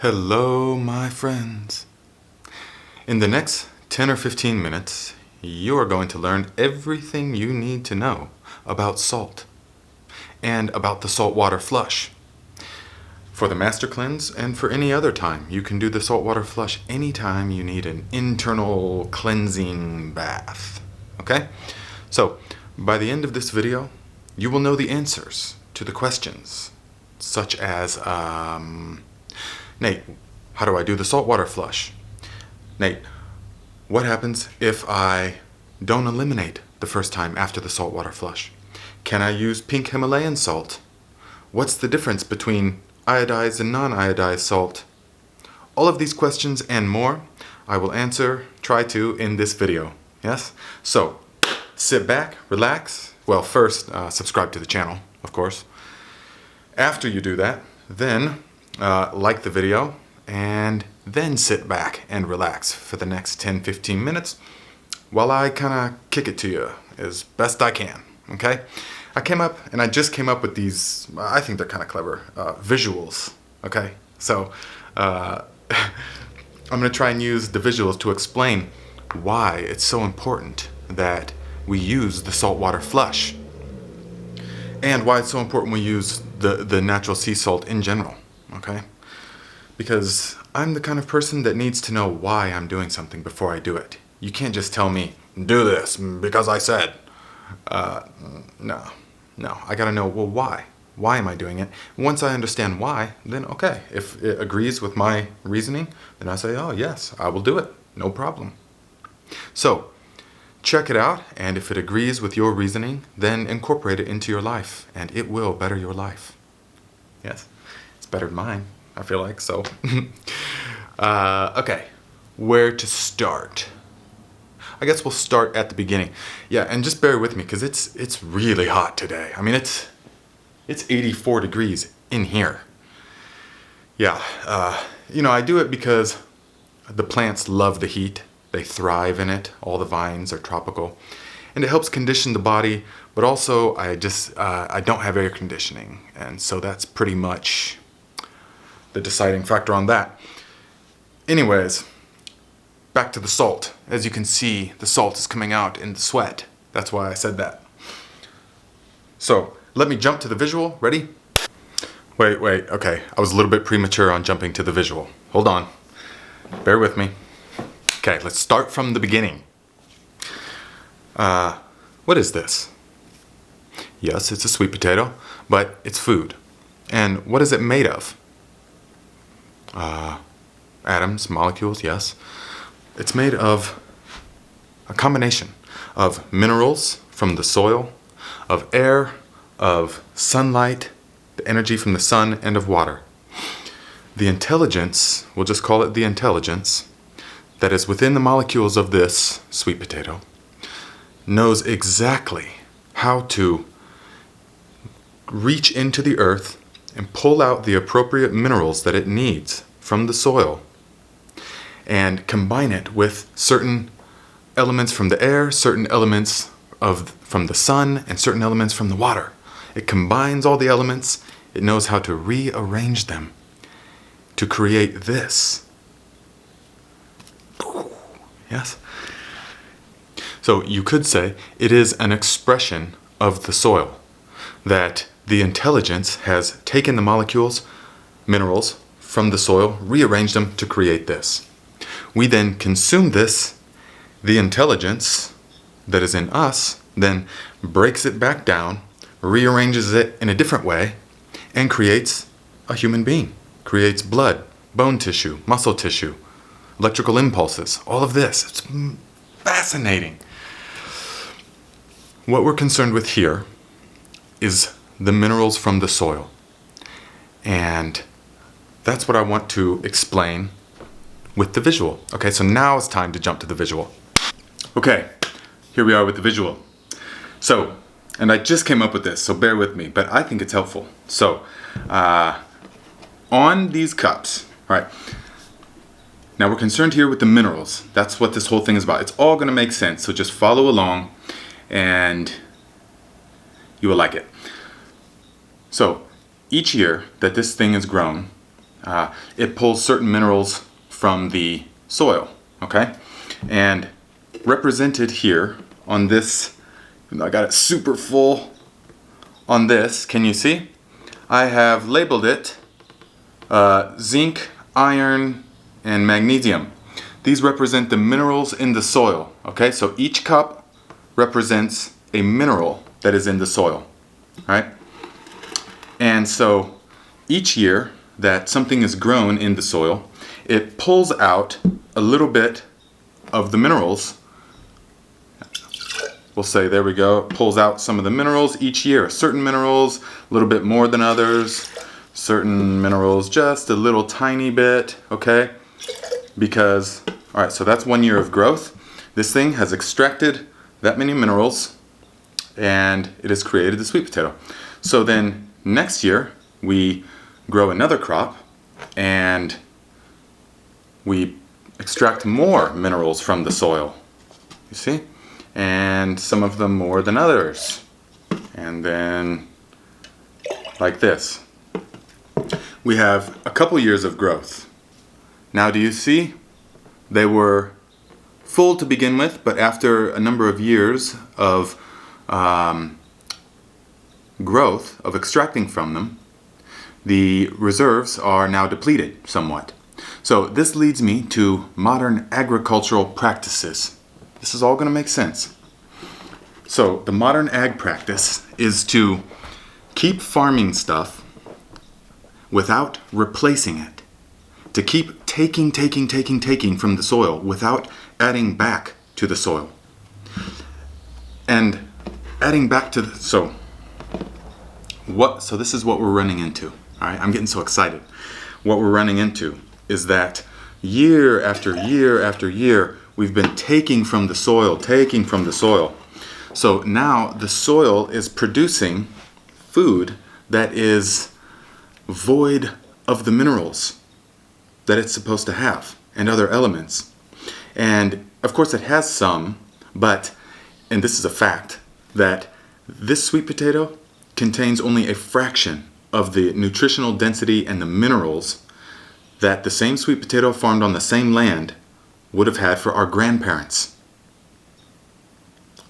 Hello, my friends. In the next 10 or 15 minutes, you are going to learn everything you need to know about salt and about the saltwater flush. For the master cleanse and for any other time, you can do the saltwater flush anytime you need an internal cleansing bath. Okay? So, by the end of this video, you will know the answers to the questions, such as, Nate, how do I do the saltwater flush? Nate, what happens if I don't eliminate the first time after the saltwater flush? Can I use pink Himalayan salt? What's the difference between iodized and non-iodized salt? All of these questions and more, I will try to in this video. Yes? So, sit back, relax. Well, first, subscribe to the channel, of course. After you do that, then like the video, and then sit back and relax for the next 10-15 minutes while I kind of kick it to you as best I can, okay? I just came up with these, I think they're kind of clever, visuals, okay? So, I'm going to try and use the visuals to explain why it's so important that we use the saltwater flush and why it's so important we use the natural sea salt in general. Okay? Because I'm the kind of person that needs to know why I'm doing something before I do it. You can't just tell me, do this because I said. No. I gotta know, well, why? Why am I doing it? Once I understand why, then okay. If it agrees with my reasoning, then I say, oh yes, I will do it. No problem. So, check it out, and if it agrees with your reasoning, then incorporate it into your life, and it will better your life. Yes? Better than mine, I feel like, so. Okay, where to start? I guess we'll start at the beginning. Yeah, and just bear with me, because it's really hot today. I mean, it's 84 degrees in here. Yeah, I do it because the plants love the heat. They thrive in it. All the vines are tropical. And it helps condition the body, but also I don't have air conditioning, and so that's pretty much the deciding factor on that. Anyways, back to the salt. As you can see, the salt is coming out in the sweat. That's why I said that. So, let me jump to the visual. Ready? Wait, okay. I was a little bit premature on jumping to the visual. Hold on. Bear with me. Okay, let's start from the beginning. What is this? Yes, it's a sweet potato, but it's food. And what is it made of? Atoms, molecules, yes. It's made of a combination of minerals from the soil, of air, of sunlight, the energy from the sun, and of water. The intelligence, we'll just call it the intelligence, that is within the molecules of this sweet potato, knows exactly how to reach into the earth and pull out the appropriate minerals that it needs from the soil and combine it with certain elements from the air, certain elements from the sun, and certain elements from the water. It combines all the elements. It knows how to rearrange them to create this. Yes? So you could say it is an expression of the soil, that the intelligence has taken the molecules, minerals from the soil, rearranged them to create this. We then consume this, the intelligence that is in us, then breaks it back down, rearranges it in a different way, and creates a human being. Creates blood, bone tissue, muscle tissue, electrical impulses, all of this. It's fascinating. What we're concerned with here is the minerals from the soil. And that's what I want to explain with the visual. Okay, so now it's time to jump to the visual. Okay, here we are with the visual. So, and I just came up with this, so bear with me, but I think it's helpful. So, on these cups, all right, now we're concerned here with the minerals. That's what this whole thing is about. It's all gonna make sense, so just follow along and you will like it. So, each year that this thing is grown, It pulls certain minerals from the soil, okay? And represented here on this, I got it super full on this, can you see? I have labeled it zinc, iron, and magnesium. These represent the minerals in the soil, okay? So each cup represents a mineral that is in the soil, right? And so each year that something is grown in the soil, it pulls out a little bit of the minerals. We'll say, there we go, it pulls out some of the minerals each year. Certain minerals a little bit more than others, certain minerals just a little tiny bit, okay? Because, all right, so that's 1 year of growth. This thing has extracted that many minerals and it has created the sweet potato. So then next year we grow another crop and we extract more minerals from the soil, you see? And some of them more than others. And then like this. We have a couple years of growth. Now do you see? They were full to begin with, but after a number of years of growth, of extracting from them, the reserves are now depleted somewhat. So this leads me to modern agricultural practices. This is all going to make sense. So the modern ag practice is to keep farming stuff without replacing it. To keep taking from the soil without adding back to the soil. And adding back to the, so this is what we're running into. All right, I'm getting so excited. What we're running into is that year after year after year, we've been taking from the soil. So now the soil is producing food that is void of the minerals that it's supposed to have and other elements. And of course it has some, but, and this is a fact, that this sweet potato contains only a fraction of the nutritional density and the minerals that the same sweet potato farmed on the same land would have had for our grandparents.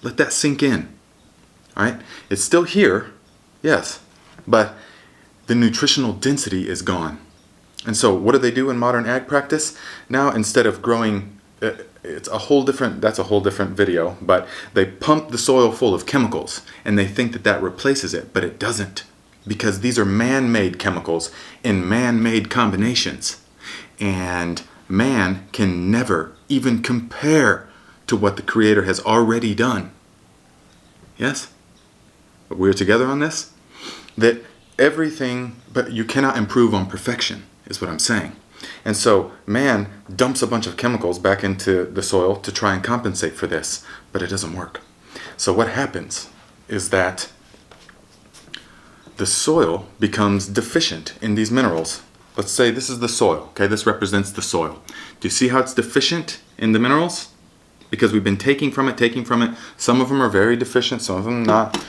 Let that sink in. All right? It's still here, yes, but the nutritional density is gone. And so what do they do in modern ag practice? Now instead of growing, that's a whole different video, but they pump the soil full of chemicals and they think that that replaces it, but it doesn't, because these are man-made chemicals in man-made combinations. And man can never even compare to what the Creator has already done. Yes? But we're together on this? That everything, but you cannot improve on perfection, is what I'm saying. And so man dumps a bunch of chemicals back into the soil to try and compensate for this, but it doesn't work. So what happens is that the soil becomes deficient in these minerals. Let's say this is the soil, okay? This represents the soil. Do you see how it's deficient in the minerals? Because we've been taking from it. Some of them are very deficient, some of them not,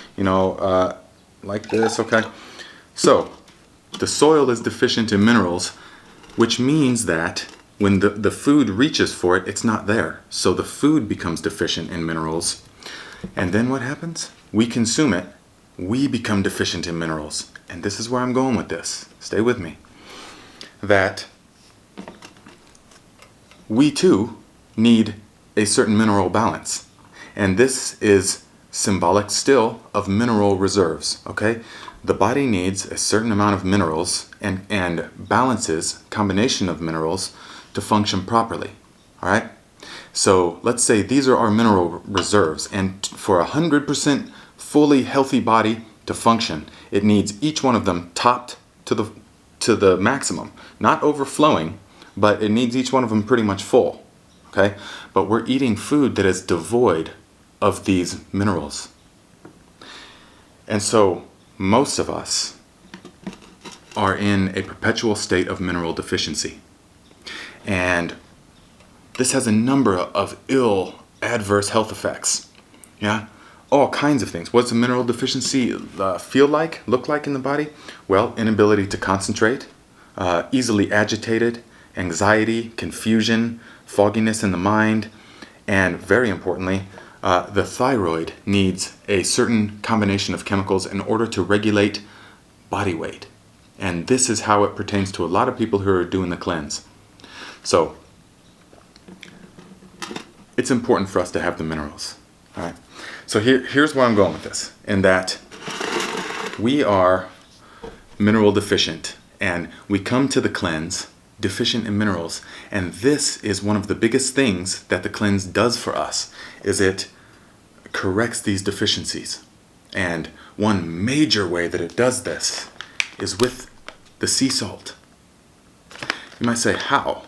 like this, okay? So the soil is deficient in minerals, which means that when the food reaches for it, it's not there. So the food becomes deficient in minerals. And then what happens? We consume it. We become deficient in minerals. And this is where I'm going with this. Stay with me. That we too need a certain mineral balance. And this is symbolic still of mineral reserves, okay? The body needs a certain amount of minerals and balances combination of minerals to function properly, all right? So let's say these are our mineral reserves, and for 100% fully healthy body to function, it needs each one of them topped to the maximum. Not overflowing, but it needs each one of them pretty much full, okay? But we're eating food that is devoid of these minerals. And so most of us are in a perpetual state of mineral deficiency. And this has a number of ill, adverse health effects. Yeah? All kinds of things. What's a mineral deficiency look like in the body? Well, inability to concentrate, easily agitated, anxiety, confusion, fogginess in the mind, and very importantly, the thyroid needs a certain combination of chemicals in order to regulate body weight. And this is how it pertains to a lot of people who are doing the cleanse. So it's important for us to have the minerals. All right. So here's where I'm going with this, in that we are mineral deficient, and we come to the cleanse deficient in minerals. And this is one of the biggest things that the cleanse does for us, is it corrects these deficiencies. And one major way that it does this is with the sea salt. You might say, how?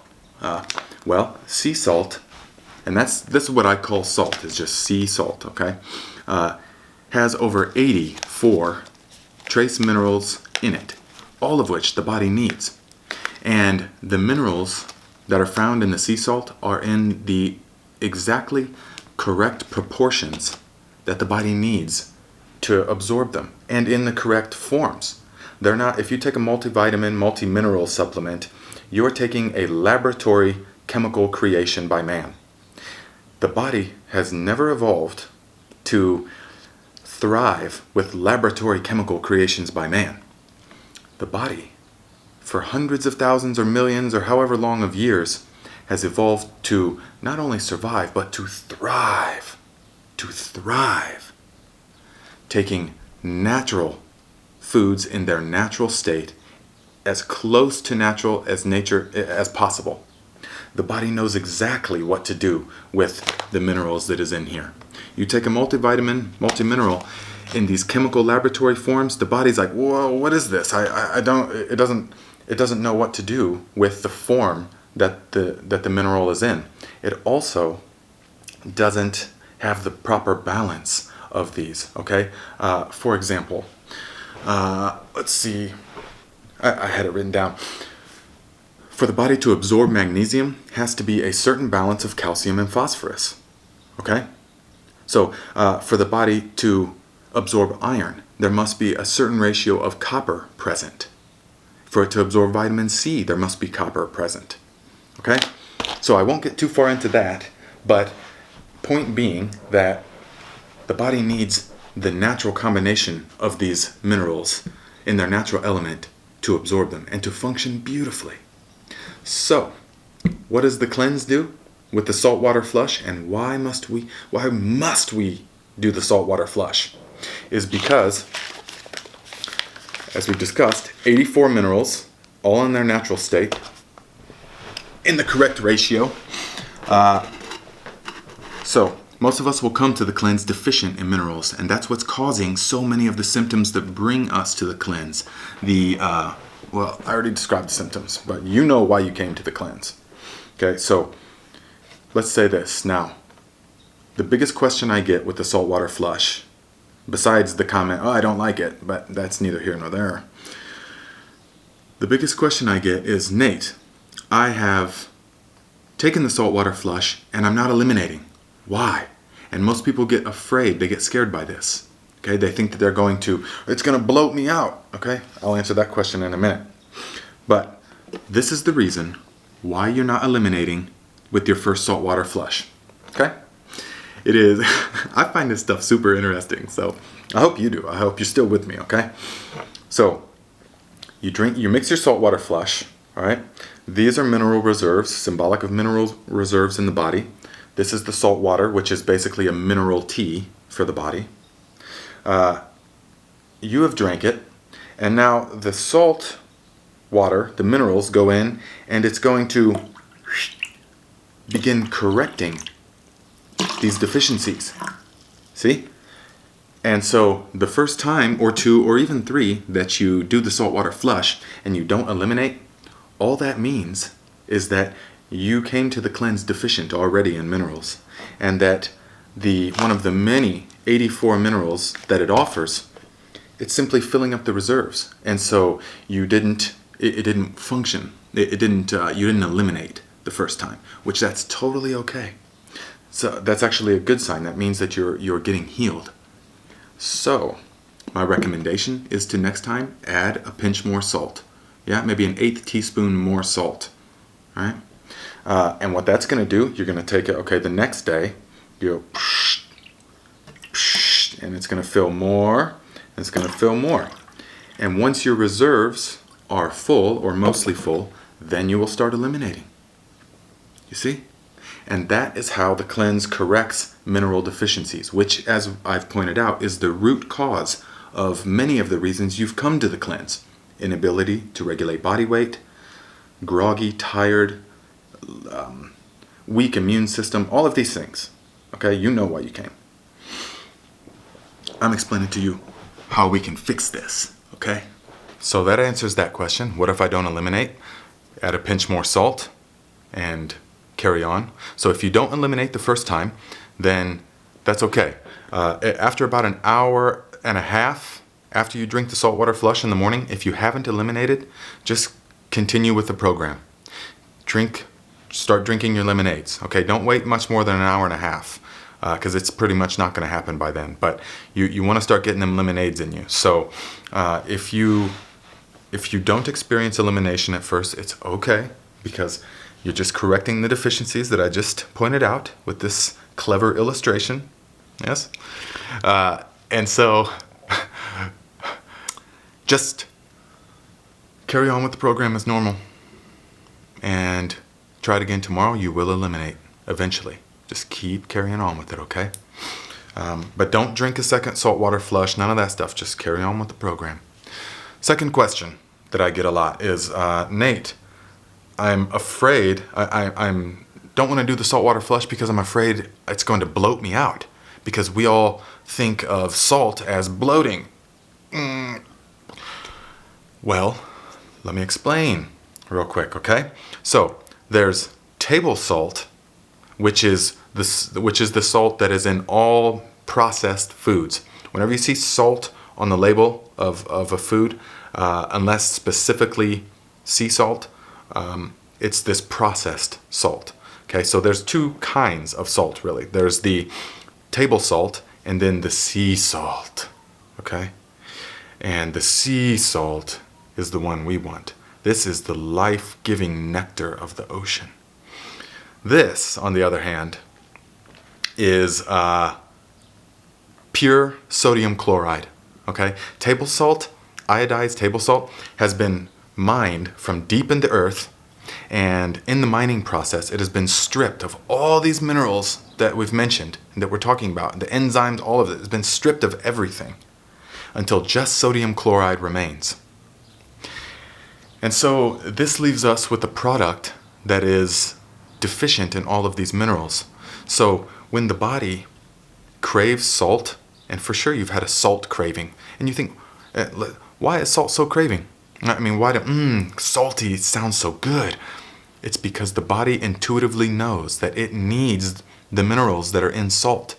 Well, sea salt, and this is what I call salt, is just sea salt, okay? Has over 84 trace minerals in it, all of which the body needs. And the minerals that are found in the sea salt are in the exactly correct proportions that the body needs to absorb them, and in the correct forms. They're not, if you take a multivitamin, multi-mineral supplement, you're taking a laboratory chemical creation by man. The body has never evolved to thrive with laboratory chemical creations by man. The body, for hundreds of thousands or millions or however long of years, has evolved to not only survive, but to thrive. To thrive. Taking natural foods in their natural state, as close to natural as nature as possible. The body knows exactly what to do with the minerals that is in here. You take a multivitamin, multimineral in these chemical laboratory forms, the body's like, whoa, what is this? It doesn't know what to do with the form that the mineral is in. It also doesn't have the proper balance of these, okay? For example, let's see, I had it written down. For the body to absorb magnesium, has to be a certain balance of calcium and phosphorus, okay? So for the body to absorb iron, there must be a certain ratio of copper present. For it to absorb vitamin C, there must be copper present, okay? So I won't get too far into that, but point being that the body needs the natural combination of these minerals in their natural element to absorb them and to function beautifully. So, what does the cleanse do with the saltwater flush, and why must we do the saltwater flush? Is because, as we've discussed, 84 minerals, all in their natural state, in the correct ratio. So, most of us will come to the cleanse deficient in minerals, and that's what's causing so many of the symptoms that bring us to the cleanse. Well, I already described the symptoms, but you know why you came to the cleanse. Okay, so let's say this. Now, the biggest question I get with the saltwater flush, besides the comment, oh, I don't like it, but that's neither here nor there. The biggest question I get is, Nate, I have taken the saltwater flush and I'm not eliminating. Why? And most people get afraid, they get scared by this. Okay, they think that it's going to bloat me out. Okay, I'll answer that question in a minute. But this is the reason why you're not eliminating with your first saltwater flush. Okay? It is, I find this stuff super interesting, so I hope you do. I hope you're still with me, okay? So, you mix your saltwater flush, all right? These are mineral reserves, symbolic of mineral reserves in the body. This is the salt water, which is basically a mineral tea for the body. You have drank it, and now the salt water, the minerals, go in, and it's going to begin correcting these deficiencies. See? And so the first time, or two, or even three, that you do the saltwater flush and you don't eliminate, all that means is that you came to the cleanse deficient already in minerals, and that one of the many 84 minerals that it offers, it's simply filling up the reserves. And so it didn't function. You didn't eliminate the first time, which that's totally okay. So that's actually a good sign. That means that you're getting healed. So my recommendation is to next time add a pinch more salt Yeah, maybe an 1/8 teaspoon more salt. All right. And what that's going to do, you're going to take it, okay, the next day, you go, and it's going to fill more, and it's going to fill more. And once your reserves are full, or mostly full, then you will start eliminating. You see? And that is how the cleanse corrects mineral deficiencies, which, as I've pointed out, is the root cause of many of the reasons you've come to the cleanse. Inability to regulate body weight, groggy, tired, weak immune system, all of these things. Okay, you know why you came. I'm explaining to you how we can fix this, okay? So that answers that question. What if I don't eliminate? Add a pinch more salt and carry on. So if you don't eliminate the first time, then that's okay. After about an hour and a half after you drink the saltwater flush in the morning, if you haven't eliminated, just continue with the program. Start drinking your lemonades. Okay, don't wait much more than an hour and a half, because it's pretty much not going to happen by then. But you want to start getting them lemonades in you. So if you don't experience elimination at first, it's okay, because you're just correcting the deficiencies that I just pointed out with this clever illustration. Yes? And so just carry on with the program as normal and try it again tomorrow. You will eliminate eventually. Just keep carrying on with it, okay? But don't drink a second saltwater flush, none of that stuff. Just carry on with the program. Second question that I get a lot is, Nate, I'm afraid, I don't want to do the saltwater flush because I'm afraid it's going to bloat me out, because we all think of salt as bloating. Well, let me explain real quick, okay? So there's table salt, which is the salt that is in all processed foods. Whenever you see salt on the label of a food, unless specifically sea salt, it's this processed salt. Okay, so there's two kinds of salt, really. There's the table salt and then the sea salt. Okay, and the sea salt is the one we want. This is the life-giving nectar of the ocean. This, on the other hand, is pure sodium chloride. Okay, table salt, iodized table salt, has been mined from deep in the earth, and in the mining process, it has been stripped of all these minerals that we've mentioned and that we're talking about. The enzymes, all of it has been stripped of everything until just sodium chloride remains. And so this leaves us with a product that is deficient in all of these minerals. So when the body craves salt, and for sure you've had a salt craving, and you think, why is salt so craving? I mean, why salty sounds so good? It's because the body intuitively knows that it needs the minerals that are in salt.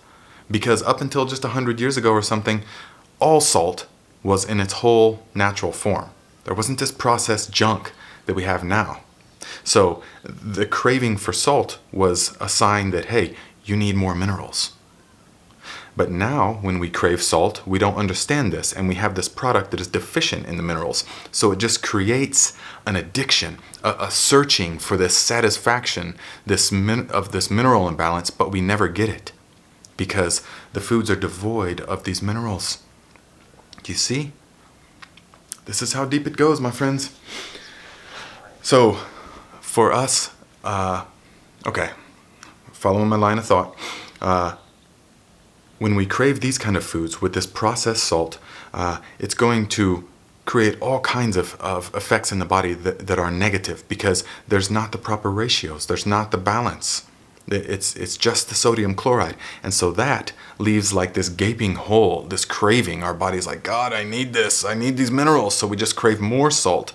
Because up until just 100 years ago or something, all salt was in its whole natural form. There wasn't this processed junk that we have now. So the craving for salt was a sign that, hey, you need more minerals. But now, when we crave salt, we don't understand this, and we have this product that is deficient in the minerals. So it just creates an addiction, a searching for this satisfaction, of this mineral imbalance, but we never get it because the foods are devoid of these minerals. Do you see? This is how deep it goes, my friends. So, for us, okay, following my line of thought, when we crave these kind of foods with this processed salt, it's going to create all kinds of effects in the body that are negative because there's not the proper ratios, there's not the balance. It's just the sodium chloride. And so that leaves like this gaping hole, this craving. Our body's like, God, I need this. I need these minerals. So we just crave more salt.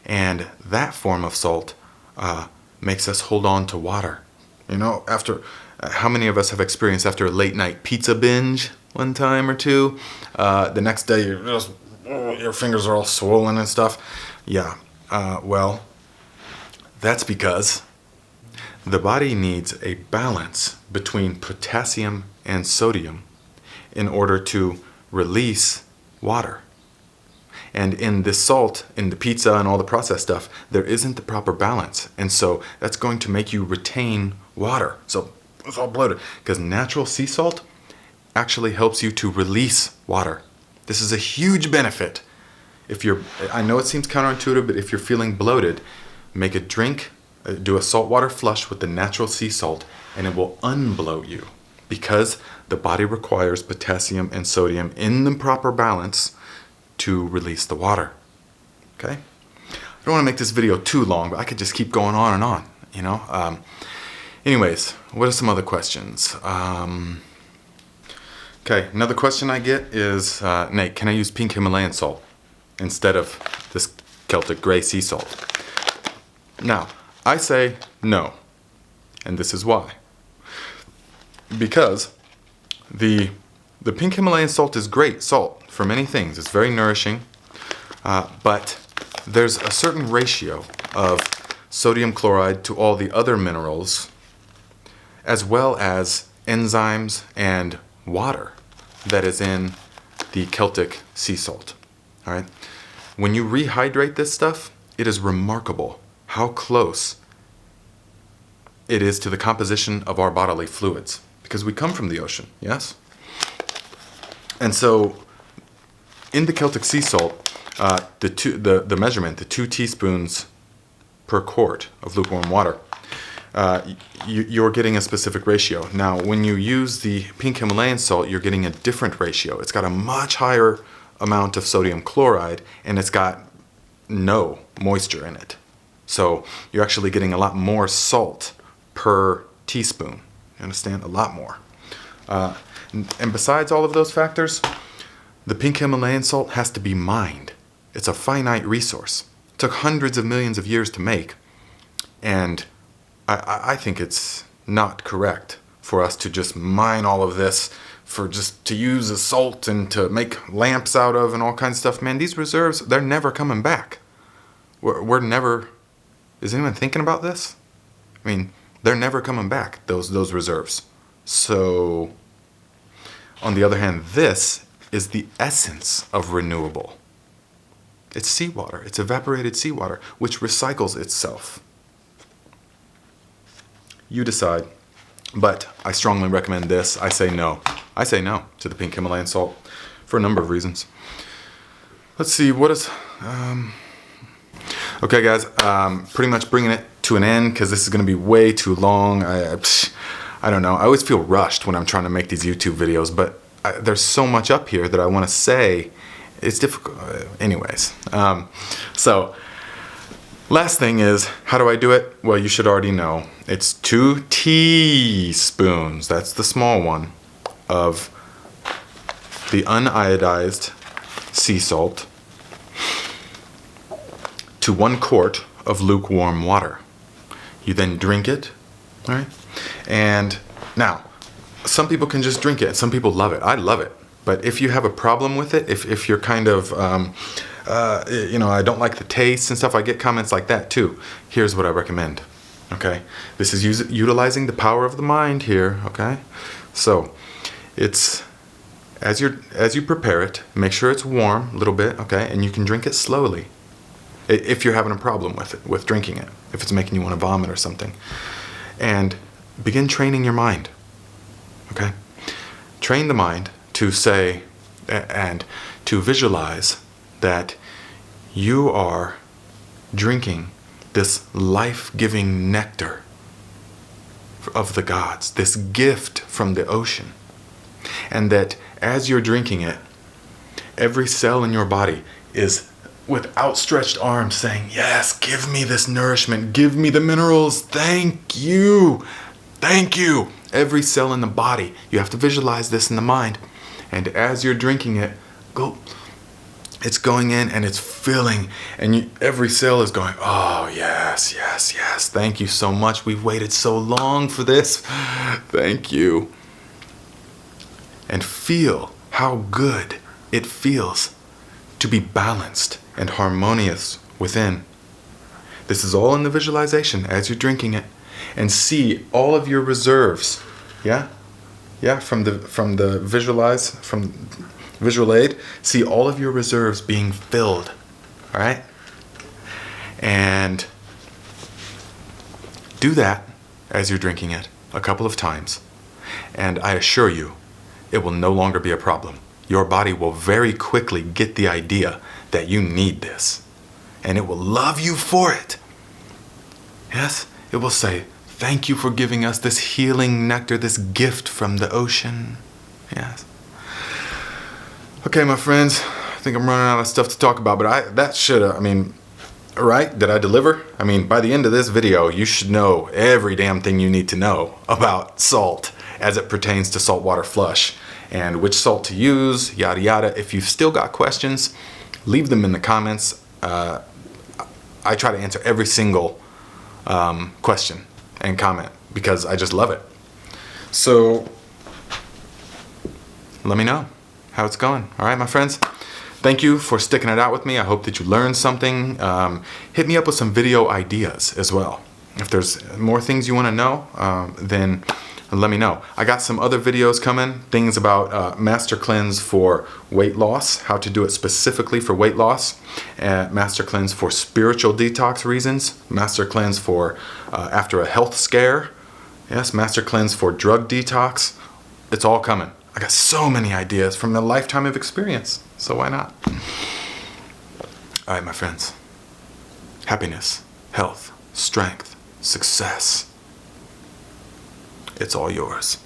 And that form of salt makes us hold on to water. You know, how many of us have experienced after a late night pizza binge one time or two, the next day your fingers are all swollen and stuff? Yeah, well, that's because the body needs a balance between potassium and sodium in order to release water. And in this salt, in the pizza and all the processed stuff, there isn't the proper balance. And so that's going to make you retain water. So it's all bloated. Because natural sea salt actually helps you to release water. This is a huge benefit. I know it seems counterintuitive, but if you're feeling bloated, make a drink, do a saltwater flush with the natural sea salt, and it will unbloat you. Because the body requires potassium and sodium in the proper balance to release the water. Okay? I don't want to make this video too long, but I could just keep going on and on, you know? Anyways, what are some other questions? Okay, another question I get is, Nate, can I use pink Himalayan salt instead of this Celtic gray sea salt? Now, I say no, and this is why. Because the pink Himalayan salt is great salt for many things. It's very nourishing, but there's a certain ratio of sodium chloride to all the other minerals, as well as enzymes and water that is in the Celtic sea salt. All right. When you rehydrate this stuff, it is remarkable how close it is to the composition of our bodily fluids, because we come from the ocean, yes? And so in the Celtic sea salt, the measurement, the 2 teaspoons per quart of lukewarm water, you're getting a specific ratio. Now, when you use the pink Himalayan salt, you're getting a different ratio. It's got a much higher amount of sodium chloride, and it's got no moisture in it. So you're actually getting a lot more salt per teaspoon. You understand? A lot more. And besides all of those factors, the pink Himalayan salt has to be mined. It's a finite resource. It took hundreds of millions of years to make, and I think it's not correct for us to just mine all of this for just to use as salt and to make lamps out of and all kinds of stuff. Man, these reserves, they're never coming back. We're never... Is anyone thinking about this? I mean, they're never coming back, those reserves. So, on the other hand, this is the essence of renewable. It's seawater. It's evaporated seawater, which recycles itself. You decide. But I strongly recommend this. I say no. I say no to the pink Himalayan salt for a number of reasons. Let's see, what is... Okay, guys, pretty much bringing it to an end because this is going to be way too long. I don't know. I always feel rushed when I'm trying to make these YouTube videos, but there's so much up here that I want to say. It's difficult. Anyways, so last thing is, how do I do it? Well, you should already know. It's 2 teaspoons, that's the small one, of the uniodized sea salt to 1 quart of lukewarm water. You then drink it, all right? And now, some people can just drink it. Some people love it. I love it. But if you have a problem with it, if you're kind of, you know, I don't like the taste and stuff, I get comments like that too. Here's what I recommend, okay? This is utilizing the power of the mind here, okay? So, it's, as you prepare it, make sure it's warm a little bit, okay? And you can drink it slowly if you're having a problem with it, with drinking it, if it's making you want to vomit or something. And begin training your mind, okay? Train the mind to say and to visualize that you are drinking this life-giving nectar of the gods, this gift from the ocean. And that as you're drinking it, every cell in your body is with outstretched arms saying, yes, give me this nourishment, give me the minerals, thank you, thank you. Every cell in the body, you have to visualize this in the mind. And as you're drinking it, it's going in and it's filling, and every cell is going, oh, yes, yes, yes, thank you so much. We've waited so long for this. Thank you. And feel how good it feels to be balanced and harmonious within. This is all in the visualization as you're drinking it, and see all of your reserves, yeah, from the visualize, from visual aid, see all of your reserves being filled. All right? And do that as you're drinking it a couple of times. And I assure you, it will no longer be a problem. Your body will very quickly get the idea that you need this. And it will love you for it. Yes? It will say, thank you for giving us this healing nectar, this gift from the ocean. Yes. Okay, my friends, I think I'm running out of stuff to talk about, but right? Did I deliver? I mean, by the end of this video, you should know every damn thing you need to know about salt as it pertains to saltwater flush and which salt to use, yada yada. If you've still got questions, leave them in the comments. I try to answer every single question and comment because I just love it. So let me know how it's going. All right, my friends. Thank you for sticking it out with me. I hope that you learned something. Hit me up with some video ideas as well. If there's more things you want to know, then let me know. I got some other videos coming, things about Master Cleanse for weight loss, how to do it specifically for weight loss, Master Cleanse for spiritual detox reasons, Master Cleanse for after a health scare, yes, Master Cleanse for drug detox. It's all coming. I got so many ideas from a lifetime of experience, so why not? All right, my friends. Happiness, health, strength, success. It's all yours.